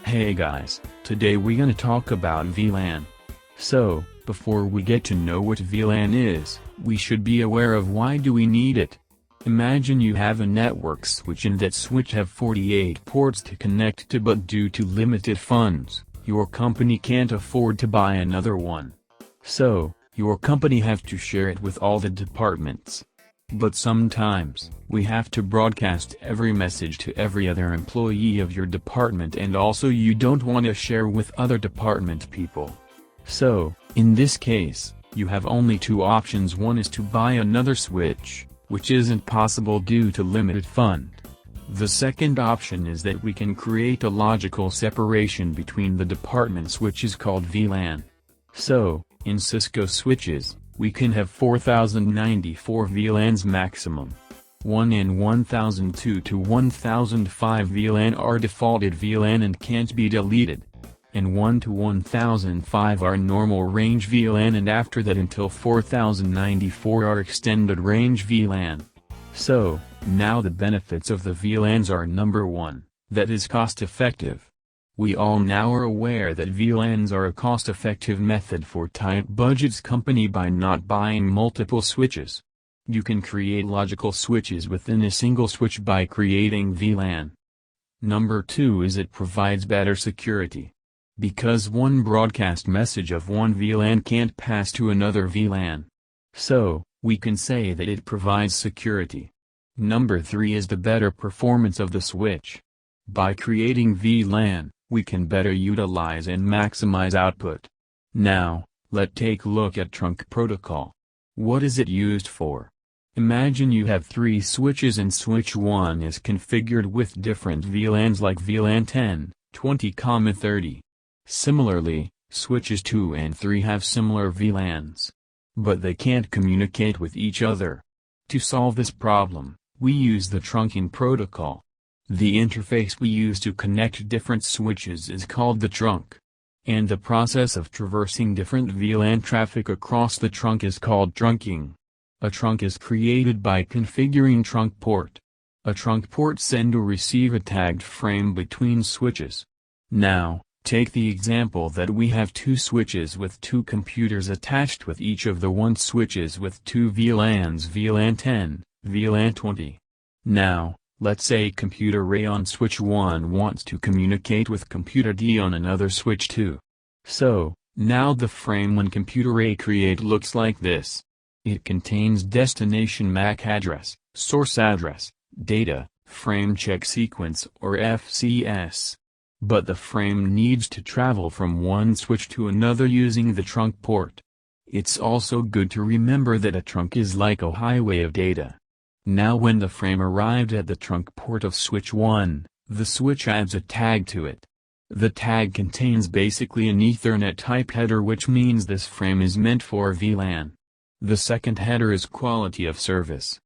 Hey guys, today we're gonna talk about VLAN. So, before we get to know what VLAN is, we should be aware of why do we need it. Imagine you have a network switch and that switch have 48 ports to connect to, but due to limited funds, your company can't afford to buy another one. So, your company have to share it with all the departments. But sometimes, we have to broadcast every message to every other employee of your department, and also you don't want to share with other department people. So, in this case, you have only two options. One is to buy another switch, which isn't possible due to limited fund. The second option is that we can create a logical separation between the departments, which is called VLAN. So, in Cisco switches, we can have 4094 VLANs maximum. 1 in 1002 to 1005 VLAN are defaulted VLAN and can't be deleted. And 1 to 1005 are normal range VLAN, and after that until 4094 are extended range VLAN. So, now the benefits of the VLANs are: number 1, that is cost effective. We all now are aware that VLANs are a cost-effective method for tight budgets company by not buying multiple switches. You can create logical switches within a single switch by creating VLAN. Number 2 is it provides better security. Because one broadcast message of one VLAN can't pass to another VLAN. So, we can say that it provides security. Number 3 is the better performance of the switch. By creating VLAN, we can better utilize and maximize output. Now, let's take a look at trunk protocol. What is it used for? Imagine you have 3 switches and switch 1 is configured with different VLANs like VLAN 10, 20, 30. Similarly, switches 2 and 3 have similar VLANs. But they can't communicate with each other. To solve this problem, we use the trunking protocol. The interface we use to connect different switches is called the trunk. And the process of traversing different VLAN traffic across the trunk is called trunking. A trunk is created by configuring trunk port. A trunk port send or receive a tagged frame between switches. Now, take the example that we have 2 switches with 2 computers attached, with each of the 1 switches with 2 VLANs, VLAN 10, VLAN 20. Now, let's say computer A on switch 1 wants to communicate with computer D on another switch 2. So, now the frame when computer A create looks like this. It contains destination MAC address, source address, data, frame check sequence or FCS. But the frame needs to travel from one switch to another using the trunk port. It's also good to remember that a trunk is like a highway of data. Now when the frame arrived at the trunk port of switch 1, the switch adds a tag to it. The tag contains basically an Ethernet type header, which means this frame is meant for VLAN. The second header is quality of service.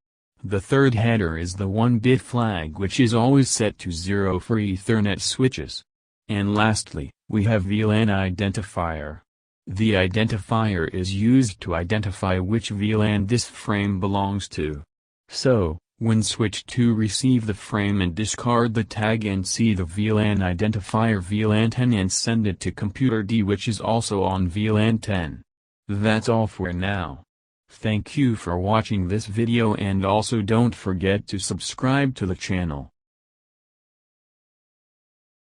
The third header is the 1-bit flag, which is always set to 0 for Ethernet switches. And lastly, we have VLAN identifier. The identifier is used to identify which VLAN this frame belongs to. So, when switch 2 receive the frame and discard the tag and see the VLAN identifier VLAN 10 and send it to computer D, which is also on VLAN 10. That's all for now. Thank you for watching this video, and also don't forget to subscribe to the channel.